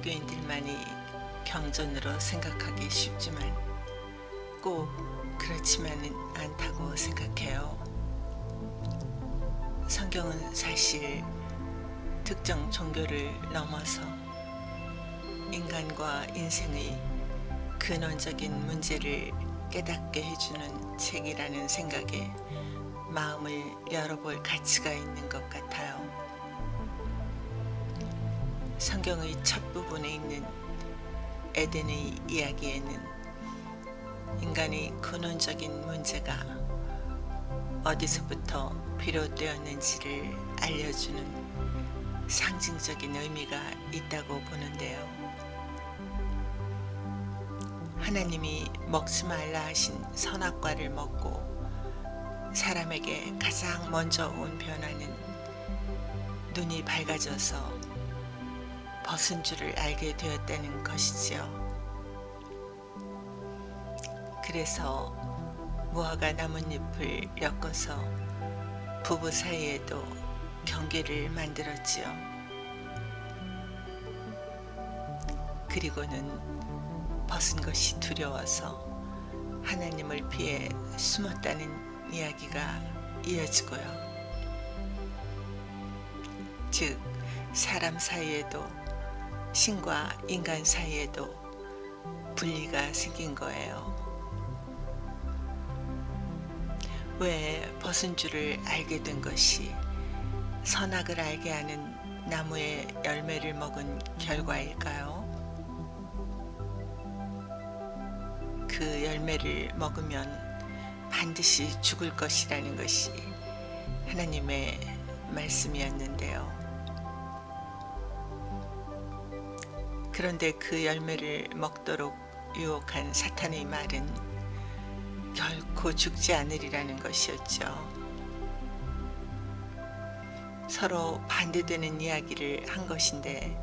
기독교인들만이 경전으로 생각하기 쉽지만 꼭 그렇지만은 않다고 생각해요. 성경은 사실 특정 종교를 넘어서 인간과 인생의 근원적인 문제를 깨닫게 해주는 책이라는 생각에 마음을 열어볼 가치가 있는 것 같아요. 성경의 첫 부분에 있는 에덴의 이야기에는 인간의 근원적인 문제가 어디서부터 비롯되었는지를 알려주는 상징적인 의미가 있다고 보는데요. 하나님이 먹지 말라 하신 선악과를 먹고 사람에게 가장 먼저 온 변화는 눈이 밝아져서 벗은 줄을 알게 되었다는 것이지요. 그래서 무화과 나뭇잎을 엮어서 부부 사이에도 경계를 만들었지요. 그리고는 벗은 것이 두려워서 하나님을 피해 숨었다는 이야기가 이어지고요. 즉, 사람 사이에도 신과 인간 사이에도 분리가 생긴 거예요. 왜 벗은 줄을 알게 된 것이 선악을 알게 하는 나무의 열매를 먹은 결과일까요? 그 열매를 먹으면 반드시 죽을 것이라는 것이 하나님의 말씀이었는데요. 그런데 그 열매를 먹도록 유혹한 사탄의 말은 결코 죽지 않으리라는 것이었죠. 서로 반대되는 이야기를 한 것인데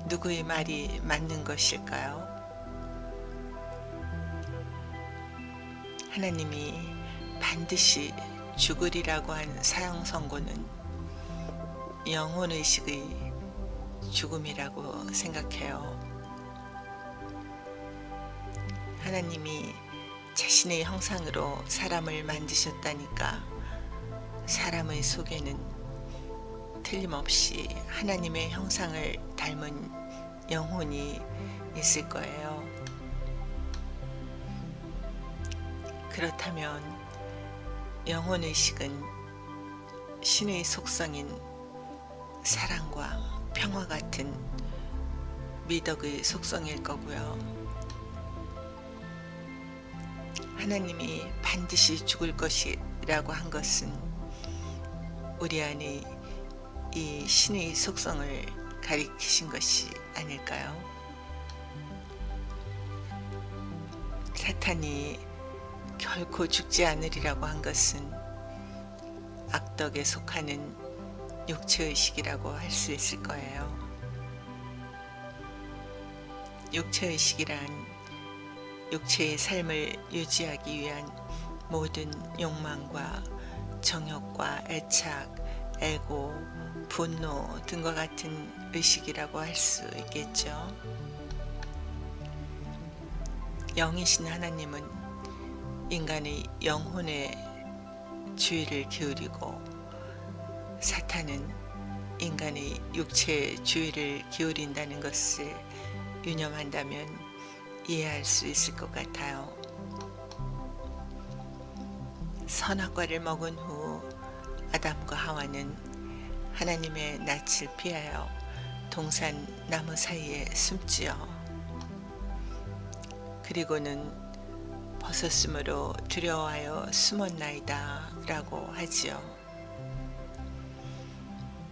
누구의 말이 맞는 것일까요? 하나님이 반드시 죽으리라고 한 사형 선고는 영혼의식의 죽음이라고 생각해요. 하나님이 자신의 형상으로 사람을 만드셨다니까 사람의 속에는 틀림없이 하나님의 형상을 닮은 영혼이 있을 거예요. 그렇다면 영혼의식은 신의 속성인 사랑과 평화 같은 미덕의 속성일 거고요. 하나님이 반드시 죽을 것이라고 한 것은 우리 안에 이 신의 속성을 가리키신 것이 아닐까요? 사탄이 결코 죽지 않으리라고 한 것은 악덕에 속하는 육체의식이라고 할 수 있을 거예요. 육체의식이란 육체의 삶을 유지하기 위한 모든 욕망과 정욕과 애착, 애고, 분노 등과 같은 의식이라고 할 수 있겠죠. 영이신 하나님은 인간의 영혼에 주의를 기울이고 사탄은 인간의 육체에 주의를 기울인다는 것을 유념한다면 이해할 수 있을 것 같아요. 선악과를 먹은 후 아담과 하와는 하나님의 낯을 피하여 동산 나무 사이에 숨지요. 그리고는 벗었으므로 두려워하여 숨었나이다 라고 하지요.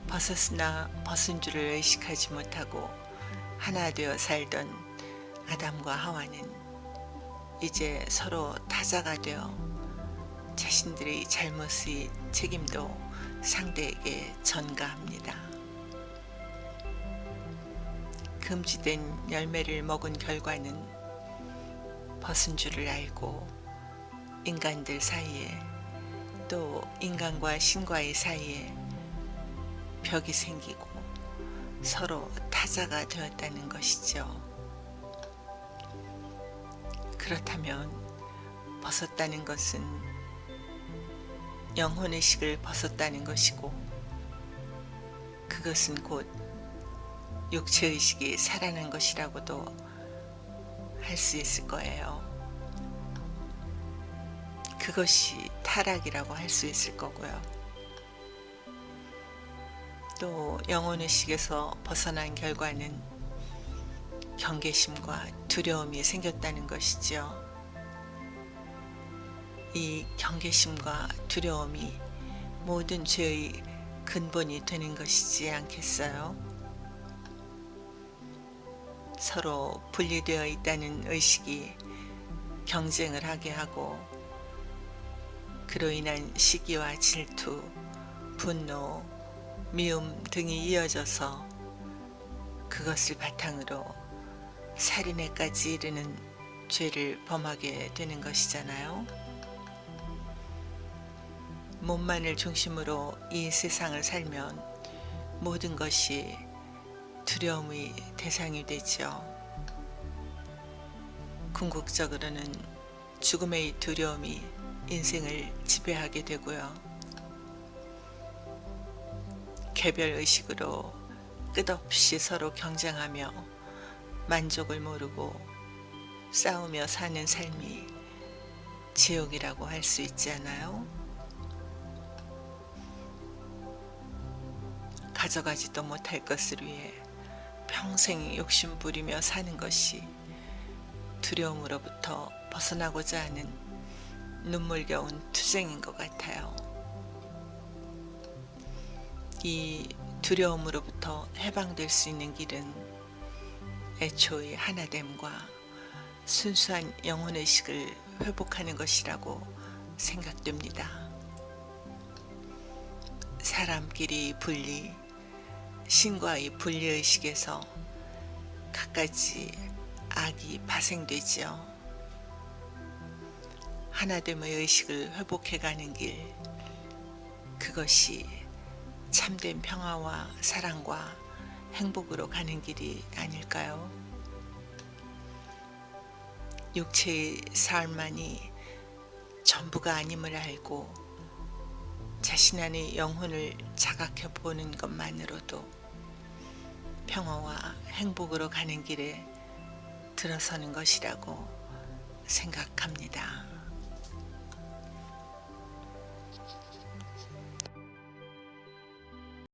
벗었으나 벗은 줄을 의식하지 못하고 하나 되어 살던 아담과 하와는 이제 서로 타자가 되어 자신들의 잘못의 책임도 상대에게 전가합니다. 금지된 열매를 먹은 결과는 벗은 줄을 알고 인간들 사이에 또 인간과 신과의 사이에 벽이 생기고 서로 사자가 되었다는 것이죠. 그렇다면 벗었다는 것은 영혼의식을 벗었다는 것이고, 그것은 곧 육체의식이 살아난 것이라고도 할 수 있을 거예요. 그것이 타락이라고 할 수 있을 거고요. 또 영혼의식에서 벗어난 결과는 경계심과 두려움이 생겼다는 것이죠. 이 경계심과 두려움이 모든 죄의 근본이 되는 것이지 않겠어요? 서로 분리되어 있다는 의식이 경쟁을 하게 하고, 그로 인한 시기와 질투, 분노, 미움 등이 이어져서 그것을 바탕으로 살인에까지 이르는 죄를 범하게 되는 것이잖아요. 몸만을 중심으로 이 세상을 살면 모든 것이 두려움의 대상이 되죠. 궁극적으로는 죽음의 두려움이 인생을 지배하게 되고요. 개별의식으로 끝없이 서로 경쟁하며 만족을 모르고 싸우며 사는 삶이 지옥이라고 할 수 있지 않아요? 가져가지도 못할 것을 위해 평생 욕심부리며 사는 것이 두려움으로부터 벗어나고자 하는 눈물겨운 투쟁인 것 같아요. 이 두려움으로부터 해방될 수 있는 길은 애초의 하나됨과 순수한 영혼의식을 회복하는 것이라고 생각됩니다. 사람끼리 분리, 신과의 분리의식에서 갖가지 악이 파생되지요. 하나됨의 의식을 회복해가는 길, 그것이 참된 평화와 사랑과 행복으로 가는 길이 아닐까요? 육체의 삶만이 전부가 아님을 알고 자신 안의 영혼을 자각해 보는 것만으로도 평화와 행복으로 가는 길에 들어서는 것이라고 생각합니다.